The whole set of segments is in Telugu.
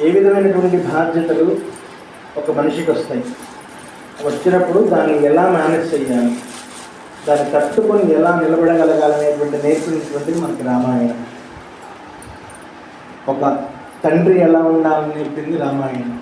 ఏ విధమైనటువంటి బాధ్యతలు ఒక మనిషికి వస్తాయి, వచ్చినప్పుడు దాన్ని ఎలా మేనేజ్ చేయాలి, దాన్ని తట్టుకొని ఎలా నిలబడగలగాలనేటువంటి నేర్పించినటువంటిది మనకి రామాయణం. ఒక తండ్రి ఎలా ఉండాలని నేర్పింది రామాయణం.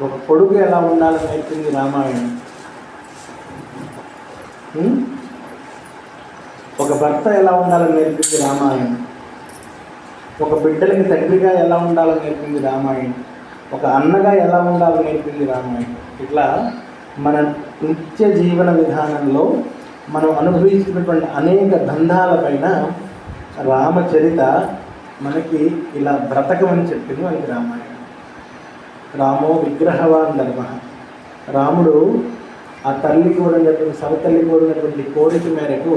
ఒక కొడుకు ఎలా ఉండాలని నేర్పింది రామాయణం. ఒక భర్త ఎలా ఉండాలని నేర్పింది రామాయణం. ఒక బిడ్డలకి తండ్రిగా ఎలా ఉండాలని నేర్పింది రామాయణం. ఒక అన్నగా ఎలా ఉండాలని నేర్పింది రామాయణం. ఇట్లా మన నిత్య జీవన విధానంలో మనం అనుభవించినటువంటి అనేక బంధాలపైన రామచరిత మనకి ఇలా బ్రతకమని చెప్పింది మనకి రామాయణం. రామో విగ్రహవాన్ ధర్మ. రాముడు ఆ తల్లికి కూడినటువంటి సవతల్లికి కూడినటువంటి కోరిక మేరకు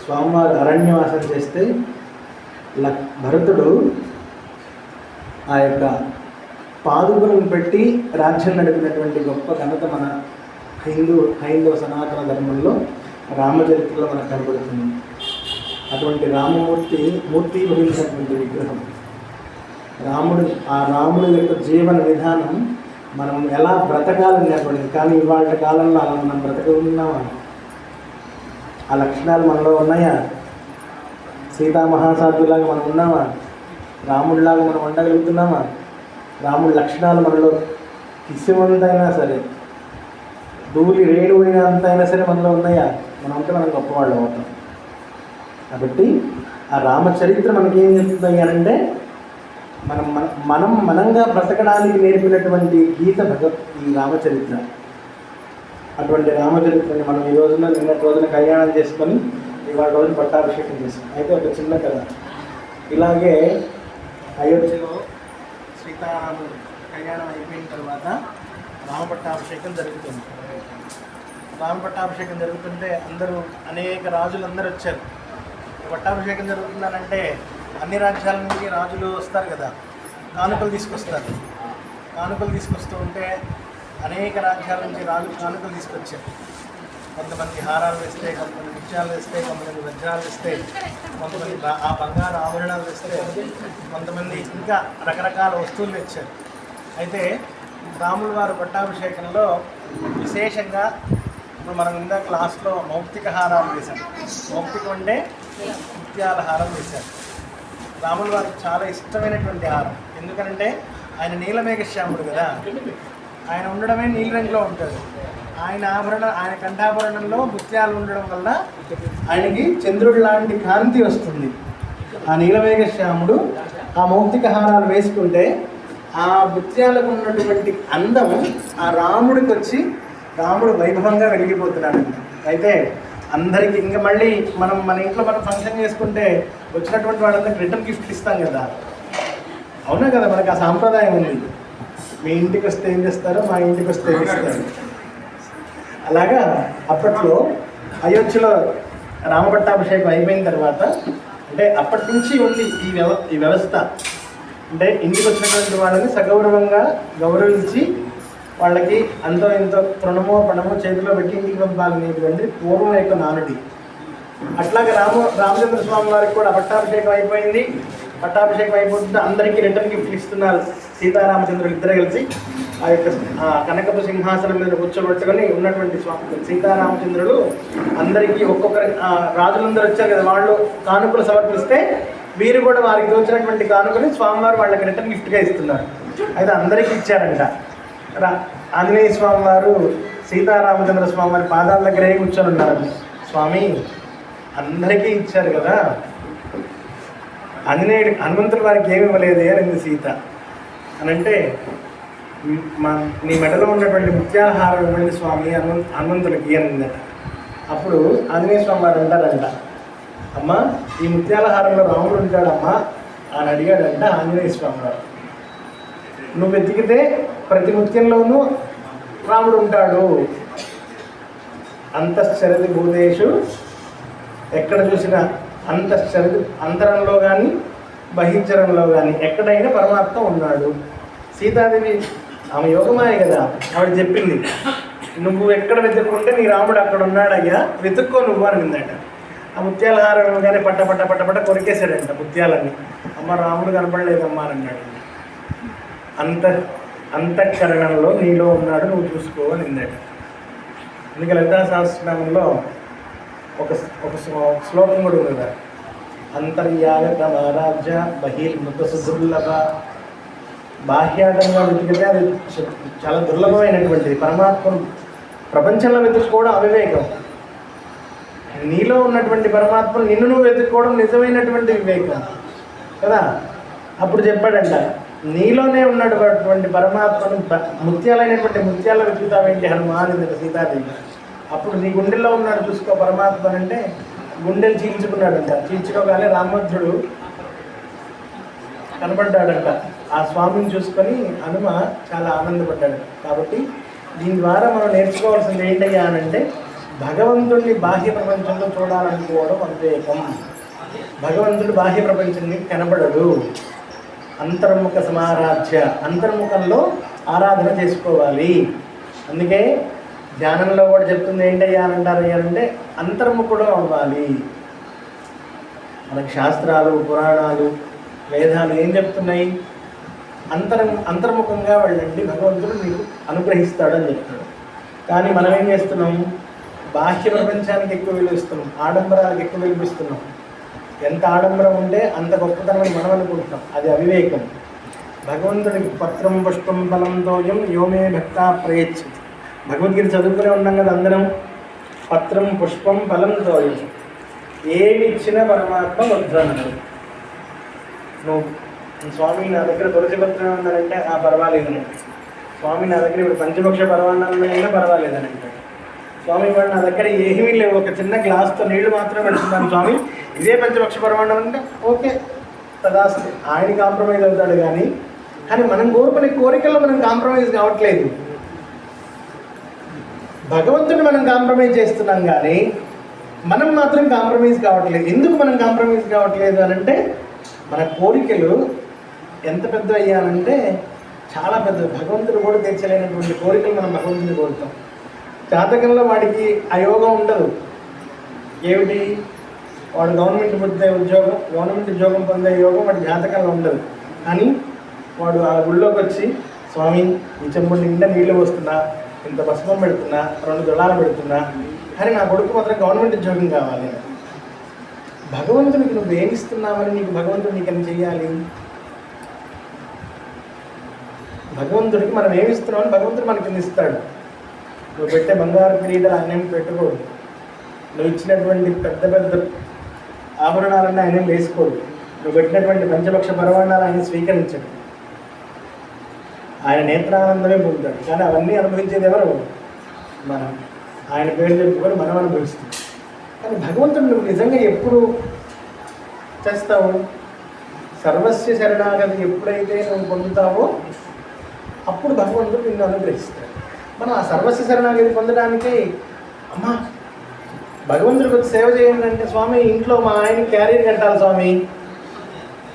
స్వామివారు అరణ్యవాసం చేస్తే భరతుడు ఆ యొక్క పాదుకులను పెట్టి రాజ్యం నడిపినటువంటి గొప్ప ఘనత మన హైందవ సనాతన ధర్మంలో రామచరిత్రలో మనకు కనబడుతుంది. అటువంటి మూర్తి భవించినటువంటి విగ్రహం రాముడి యొక్క జీవన విధానం మనం ఎలా బ్రతకాలని నేర్పడింది. కానీ ఇవాళ కాలంలో అలా మనం బ్రతకఉన్నామా? ఆ లక్షణాలు మనలో ఉన్నాయా? సీతామహాసాధ్యులాగా మనం ఉన్నామా? రాముడిలాగా మనం ఉండగలుగుతున్నామా? రాముడి లక్షణాలు మనలో కిసిమంతైనా సరే, ధూళి రేణు అయినంతైనా సరే మనలో ఉన్నాయా? మనం ఉంటే మనం గొప్పవాళ్ళు అవుతాం. కాబట్టి ఆ రామచరిత్ర మనకేం చెప్తుంది అంటే మనంగా బ్రతకడానికి నేర్పినటువంటి గీత ఈ రామచరిత్ర. అటువంటి రామచరిత్రని మనం ఈ రోజున నిన్నటి రోజున కళ్యాణం చేసుకొని ఇవాళ రోజు పట్టాభిషేకం చేస్తాం. అయితే ఒక చిన్న కథ. ఇలాగే అయోధ్యలో సీతారాముడు కళ్యాణం అయిపోయిన తర్వాత రామపట్టాభిషేకం జరుగుతుంది. రామపట్టాభిషేకం జరుగుతుంటే అనేక రాజులందరూ వచ్చారు. పట్టాభిషేకం జరుగుతుందనంటే అన్ని రాజ్యాల నుంచి రాజులు వస్తారు కదా, కానుకలు తీసుకొస్తారు. కానుకలు తీసుకొస్తూ ఉంటే అనేక రాజ్యాల నుంచి రాజులు కానుకలు తీసుకొచ్చారు. కొంతమంది హారాలు వేస్తే, కొంతమంది ముత్యాలు వేస్తే, కొంతమంది వజ్రాలు వేస్తే, కొంతమంది ఆ బంగారు ఆభరణాలు వేస్తే, కొంతమంది ఇంకా రకరకాల వస్తువులు తెచ్చారు. అయితే రాముల వారి పట్టాభిషేకంలో విశేషంగా ఇప్పుడు మనం ఇందాక క్లాస్లో మౌక్తిక హారాలు వేశాం. మౌక్తికం అంటే ముత్యాల హారం వేశారు. రాముల వారికి చాలా ఇష్టమైనటువంటి హారం. ఎందుకంటే ఆయన నీలమేఘశ్యాముడు కదా, ఆయన ఉండడమే నీలిరంగులో ఉంటాడు. ఆయన కంఠాభరణంలో ముత్యాలు ఉండడం వల్ల ఆయనకి చంద్రుడి లాంటి కాంతి వస్తుంది. ఆ నీలమేఘశ్యాముడు ఆ మౌక్తిక హారాలు వేసుకుంటే ఆ ముత్యాలకు ఉన్నటువంటి అందం ఆ రాముడికి వచ్చి రాముడు వైభవంగా వెలిగిపోతున్నాడంట. అయితే అందరికీ ఇంకా మళ్ళీ మన ఇంట్లో మనం ఫంక్షన్ చేసుకుంటే వచ్చినటువంటి వాళ్ళందరికీ రిటర్న్ గిఫ్ట్లు ఇస్తాం కదా, అవునా కదా? మనకు ఆ సాంప్రదాయం ఉంది. మీ ఇంటికి వస్తే ఏం చేస్తారో, మా ఇంటికి వస్తే ఏం ఇస్తారు. అలాగా అప్పట్లో అయోధ్యలో రామపట్టాభిషేకం అయిపోయిన తర్వాత, అంటే అప్పటి నుంచి ఉంది ఈ వ్యవస్థ. అంటే ఇంటికి వచ్చినటువంటి వాళ్ళని సగౌరవంగా గౌరవించి వాళ్ళకి అంతో ఇంతో తృణమో పణమో చేతిలో పెట్టి ఇంటికి పంపాలనేటువంటి పూర్వం యొక్క నానుడి. అట్లాగే రామచంద్ర స్వామి వారికి కూడా పట్టాభిషేకం అయిపోయింది. పట్టాభిషేకం అయిపోతుంటే అందరికీ రిటర్న్ గిఫ్ట్లు ఇస్తున్నారు. సీతారామచంద్రులు ఇద్దరు కలిసి ఆ యొక్క కనకపు సింహాసనం మీద కూర్చోబెట్టుకొని ఉన్నటువంటి సీతారామచంద్రుడు అందరికీ ఒక్కొక్కరి రాజులందరూ వచ్చారు కదా, వాళ్ళు కానుకలు సమర్పిస్తే వీరు కూడా వారికి తోచినటువంటి కానుకని స్వామివారు వాళ్ళకి రిటర్న్ గిఫ్ట్గా ఇస్తున్నారు. అయితే అందరికీ ఇచ్చారంట. ఆంజనేయ స్వామి వారు సీతారామచంద్ర స్వామి వారి పాదాల దగ్గరే కూర్చొని ఉన్నారు. స్వామి అందరికీ ఇచ్చారు కదా, హనుమంతుల వారికి ఏమి ఇవ్వలేదే అని సీత అని అంటే, నీ మెడలో ఉన్నటువంటి ముత్యాహారం ఇవ్వండి స్వామి హనుమంతులకి అనిందట. అప్పుడు ఆంజనేయ స్వామి వారు అంటారంట, అమ్మ ఈ ముత్యాలహారంలో రాముడు ఉంటాడమ్మా అని అడిగాడంట ఆంజనేయ స్వామి వారు. నువ్వు వెతికితే ప్రతి ముత్యంలోనూ రాముడు ఉంటాడు. అంతశ్చరతి భూతేషు, ఎక్కడ చూసినా అంతశ్చరతి, అంతరంలో కానీ బహించరంలో కానీ ఎక్కడైనా పరమాత్మ ఉన్నాడు. సీతాదేవి ఆమె యోగమాయ కదా, ఆవిడ చెప్పింది, నువ్వు ఎక్కడ వెతుక్కుంటే నీ రాముడు అక్కడ ఉన్నాడయ్యా, వెతుక్కో నువ్వు అని విందట. ఆ ముత్యాల హారం కానీ పట్ట పట్ట పట్ట పట్ట కొరికేశాడంట ముత్యాలన్నీ. అమ్మ రాముడు కనపడలేదమ్మా అని అన్నాడు. అంత అంతఃకరణంలో నీలో ఉన్నాడు, నువ్వు చూసుకో అని ఇందాక. అందుకే లలితా సహస్రనామంలో ఒక ఒక శ్లోకం కూడా ఉంది కదా, అంతర్యాగత మహారాజ్య బహిర్ముఖ సుదుర్లభ. బాహ్యాటంగా వెతికితే అది చాలా దుర్లభమైనటువంటిది. పరమాత్మను ప్రపంచంలో వెతుక్కోవడం అవివేకం. నీలో ఉన్నటువంటి పరమాత్మను నిన్ను నువ్వు వెతుక్కోవడం నిజమైనటువంటి వివేకం కదా. అప్పుడు చెప్పాడంట, నీలోనే ఉన్నటువంటి పరమాత్మను ముత్యాలైనటువంటి ముత్యాల వెతుకుతావేంటి హనుమాన్ సీతాదేవి. అప్పుడు నీ గుండెల్లో ఉన్నాడు చూసుకో పరమాత్మ అంటే గుండెలు చీల్చుకున్నాడంట. చీల్చుకోగానే రామభద్రుడు కనబడ్డాడంట. ఆ స్వామిని చూసుకొని హనుమ చాలా ఆనందపడ్డాడు. కాబట్టి దీని ద్వారా మనం నేర్చుకోవాల్సింది ఏంటయ్యా అనంటే, భగవంతుడిని బాహ్య ప్రపంచంలో చూడాలనుకోవడం అవివేకం. భగవంతుడు బాహ్య ప్రపంచాన్ని కనబడడు. అంతర్ముఖ సమారాధ్య, అంతర్ముఖంలో ఆరాధన చేసుకోవాలి. అందుకే ధ్యానంలో కూడా చెప్తుంది ఏంటయ్యా అని అంటారు అంటే అంతర్ముఖుడు అవ్వాలి. మనకి శాస్త్రాలు, పురాణాలు, వేదాలు ఏం చెప్తున్నాయి? అంతర్ముఖంగా వెళ్ళండి, భగవంతుడు మీకు అనుగ్రహిస్తాడని చెప్తాడు. కానీ మనం ఏం చేస్తున్నాం? బాహ్య ప్రపంచానికి ఎక్కువ విలువిస్తున్నాం, ఆడంబరాలకు ఎక్కువ విలువిస్తున్నాం. ఎంత ఆడంబరం ఉంటే అంత గొప్పతనం మనం అనుకుంటున్నాం. అది అవివేకం. భగవంతుడికి పత్రం పుష్పం ఫలం తోయం యోమే భక్త ప్రయచ్చతి. భగవద్గీత చదువుకునే ఉన్నాం కదా అందరం. పత్రం పుష్పం ఫలం తోయం, ఏమి ఇచ్చినా పరమాత్మ వద్దన్నాడు. నువ్వు స్వామి నా దగ్గర తులసి పత్రం ఉన్నారంటే పర్వాలేదని. స్వామి నా దగ్గర ఇప్పుడు పంచపక్ష పరమాన్నమైనా పర్వాలేదని అంటాడు. స్వామి వాడు నా దగ్గర ఏమీ లేవు, ఒక చిన్న గ్లాస్తో నీళ్లు మాత్రమే పెడుతున్నాను స్వామి, ఇదే పంచపక్ష పరమాన్నం అంటే ఓకే తదాస్తి. ఆయన కాంప్రమైజ్ అవుతాడు. కానీ మనం కోరుకునే కోరికల్లో మనం కాంప్రమైజ్ కావట్లేదు. భగవంతుని మనం కాంప్రమైజ్ చేస్తున్నాం కానీ మనం మాత్రం కాంప్రమైజ్ కావట్లేదు. ఎందుకు మనం కాంప్రమైజ్ కావట్లేదు అని అంటే, మన కోరికలు ఎంత పెద్ద అయ్యానంటే చాలా పెద్ద. భగవంతుడు కూడా తీర్చలేనటువంటి కోరికలు మనం భగవంతుని కోరుతాం. జాతకంలో వాడికి ఆ యోగం ఉండదు. ఏమిటి? వాడు గవర్నమెంట్ ఉద్యోగం పొందే యోగం వాడి జాతకంలో ఉండదు. కానీ వాడు ఆ గుళ్ళోకి వచ్చి, స్వామి ఈ చెంబుడు నిండా నీళ్ళు పోస్తున్నా, ఇంత భస్మం పెడుతున్నా, 2 దొలాలు పెడుతున్నా, కానీ నా కొడుకు మాత్రం గవర్నమెంట్ ఉద్యోగం కావాలి. భగవంతునికి నువ్వు ఏమిస్తున్నావని నీకు భగవంతుడు నీకని చెయ్యాలి? భగవంతుడికి మనం ఏమిస్తున్నామని భగవంతుడు మనకి ఇస్తాడు. నువ్వు పెట్టే బంగారు కిరీటాలు ఆయన పెట్టుకోడు. నువ్వు ఇచ్చినటువంటి పెద్ద పెద్ద ఆభరణాలన్నీ ఆయన వేసుకోడు. నువ్వు పెట్టినటువంటి పంచపక్ష పరమాణాలు ఆయన స్వీకరించడు. ఆయన నేత్రానందమే పొందుతాడు. కానీ అవన్నీ అనుభవించేది ఎవరు? మనం. ఆయన పేరు చెప్పుకొని మనం అనుభవిస్తాం. కానీ భగవంతుడు నువ్వు నిజంగా ఎప్పుడు చేస్తావు? సర్వస్వ శరణాగతి ఎప్పుడైతే నువ్వు పొందుతావో అప్పుడు భగవంతుడు నిన్ను అనుగ్రహిస్తాడు. మనం ఆ సర్వస్వ శరణాగతి పొందడానికి అమ్మా భగవంతుడికి వచ్చి సేవ చేయండి అంటే, స్వామి ఇంట్లో మా ఆయన క్యారియర్ కట్టాలి స్వామి,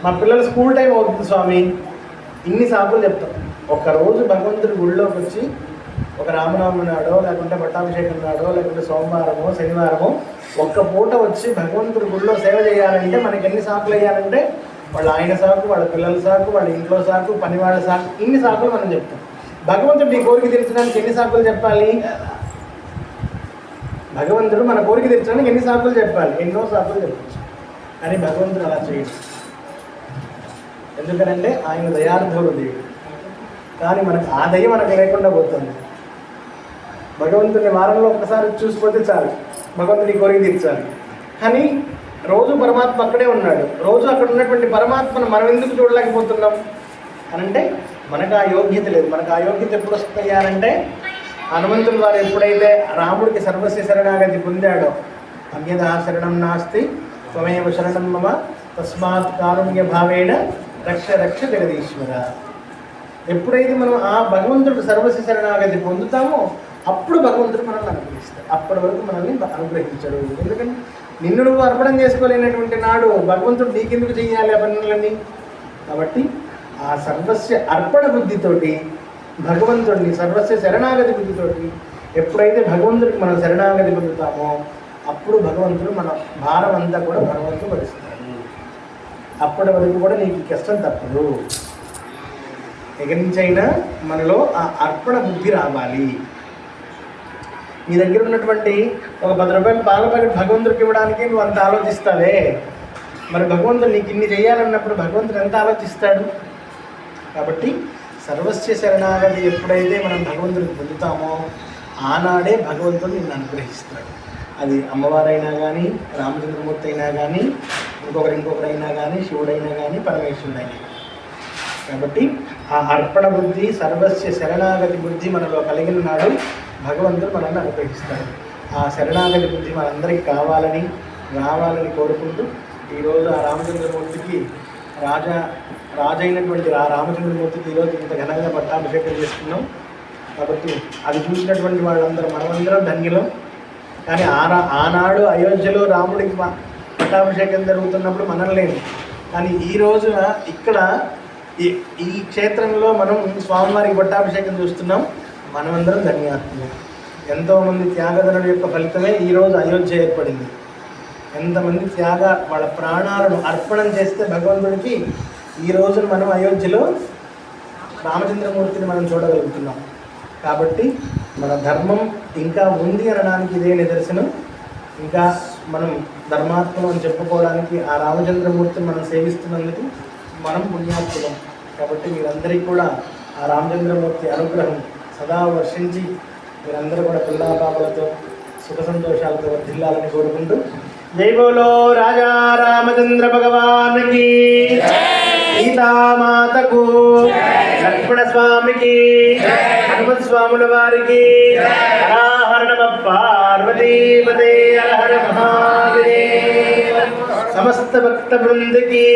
మా పిల్లల స్కూల్ టైం అవుతుంది స్వామి, ఇన్ని సాకులు చెప్తాం. ఒక్కరోజు భగవంతుడి గుళ్ళోకి వచ్చి ఒక రామనవమి నాడో, లేకుంటే పట్టాభిషేకం నాడో, లేకుంటే సోమవారమో శనివారమో ఒక్క పూట వచ్చి భగవంతుడి గుళ్ళో సేవ చేయాలంటే మనకి ఎన్ని సాకులు వేయాలంటే, వాళ్ళ ఆయన సాకు, వాళ్ళ పిల్లల సాకు, వాళ్ళ ఇంట్లో సాకు, పని వాళ్ళ సాకు, ఇన్ని సాకులు మనం చెప్తాం. భగవంతుడు నీ కోరిక తీర్చడానికి ఎన్ని సాకులు చెప్పాలి? భగవంతుడు మన కోరిక తీర్చడానికి ఎన్ని సాకులు చెప్పాలి? ఎన్నో సాకులు చెప్పచ్చు. కానీ భగవంతుడు అలా చేయడు. ఎందుకనంటే ఆయన దయార్థుడు దేవుడు. కానీ మనకు ఆ దయ మనకు లేకుండా పోతుంది. భగవంతుడిని వారంలో ఒకసారి చూసిపోతే చాలు, భగవంతుడి కోరిక తీర్చాలి. కానీ రోజు పరమాత్మ అక్కడే ఉన్నాడు. రోజు అక్కడ ఉన్నటువంటి పరమాత్మను మనం ఎందుకు చూడలేకపోతున్నాం అనంటే మనకు ఆ యోగ్యత లేదు. మనకు ఆ యోగ్యత ఎప్పుడు వస్తాయంటే, హనుమంతుడు వారు ఎప్పుడైతే రాముడికి సర్వస్వ శరణాగతి పొందాడో, అన్యదా శరణం నాస్తి త్వమేవ శరణం మమ తస్మాత్ కారుణ్య భావేన రక్ష రక్ష జగదీశ్వర. ఎప్పుడైతే మనం ఆ భగవంతుడు సర్వస్వ శరణాగతి పొందుతామో అప్పుడు భగవంతుడు మనల్ని అనుగ్రహిస్తాడు. అప్పటి వరకు మనల్ని అనుగ్రహించడు. ఎందుకంటే నిన్ను నువ్వు అర్పణం చేసుకోలేనటువంటి నాడు భగవంతుడు నీకెందుకు చెయ్యాలి ఆ పనులన్నీ? కాబట్టి ఆ సర్వస్వ అర్పణ బుద్ధితోటి భగవంతుడిని, సర్వస్వ శరణాగతి బుద్ధితోటి ఎప్పుడైతే భగవంతుడికి మనం శరణాగతి పొందుతామో అప్పుడు భగవంతుడు మన భారం అంతా కూడా భగవంతుడు భరిస్తాడు. అప్పటి వరకు కూడా నీకు కష్టం తప్పదు. ఎక్కడి నుంచైనా మనలో ఆ అర్పణ బుద్ధి రావాలి. నీ దగ్గర ఉన్నటువంటి ఒక 10 రూపాయల పాల ప్యాకెట్ భగవంతుడికి ఇవ్వడానికి నువ్వు అంత ఆలోచిస్తావే, మరి భగవంతుడు నీకు ఇన్ని చేయాలన్నప్పుడు భగవంతుడు ఎంత ఆలోచిస్తాడు? కాబట్టి సర్వస్య శరణాగతి ఎప్పుడైతే మనం భగవంతుడికి పొందుతామో ఆనాడే భగవంతుడు నిన్ను అనుగ్రహిస్తాడు. అది అమ్మవారైనా కానీ, రామచంద్రమూర్తి అయినా కానీ, ఇంకొకరైనా కానీ, శివుడైనా కానీ, పరమేశ్వరుడైనా. కాబట్టి ఆ అర్పణ బుద్ధి, సర్వస్య శరణాగతి బుద్ధి మనలో కలిగిన నాడు భగవంతుడు మనల్ని అనుగ్రహిస్తాడు. ఆ శరణాగతి బుద్ధి మనందరికీ రావాలని కోరుకుంటూ ఈరోజు ఆ రామచంద్రమూర్తికి రాజైనటువంటి ఆ రామచంద్రమూర్తికి ఈరోజు ఇంత ఘనంగా పట్టాభిషేకం చేసుకున్నాం. కాబట్టి అది చూసినటువంటి వాళ్ళందరూ మనమందరం ధన్యులం. కానీ ఆనాడు అయోధ్యలో రాముడికి పట్టాభిషేకం జరుగుతున్నప్పుడు మనం లేము. కానీ ఈ రోజున ఇక్కడ ఈ క్షేత్రంలో మనం స్వామివారికి పట్టాభిషేకం చూస్తున్నాం. మనమందరం ధన్యాత్ములు. ఎంతోమంది త్యాగధనుల యొక్క ఫలితమే ఈరోజు అయోధ్య ఏర్పడింది. ఎంతమంది వాళ్ళ ప్రాణాలను అర్పణం చేస్తే భగవంతుడికి ఈ రోజున మనం అయోధ్యలో రామచంద్రమూర్తిని మనం చూడగలుగుతున్నాం. కాబట్టి మన ధర్మం ఇంకా ఉంది అనడానికి ఇదే నిదర్శనం. ఇంకా మనం ధర్మాత్మలు అని చెప్పుకోవడానికి ఆ రామచంద్రమూర్తిని మనం సేవిస్తున్నందుకు మనం పుణ్యాత్ములం. కాబట్టి మీరందరికీ కూడా ఆ రామచంద్రమూర్తి అనుగ్రహం సదా వర్షించి మీరందరూ కూడా పిల్లాపాపలతో సుఖ సంతోషాలతో వర్ధిల్లాలని కోరుకుంటూ జై బోలో రాజా రామచంద్ర భగవానికి, సీతామాతకు, లక్ష్మణ స్వామికి, హనుమత్ స్వాముల వారికి, హర నమ పార్వతీపతే హర హర మహాదేవ, సమస్త భక్త బృందకి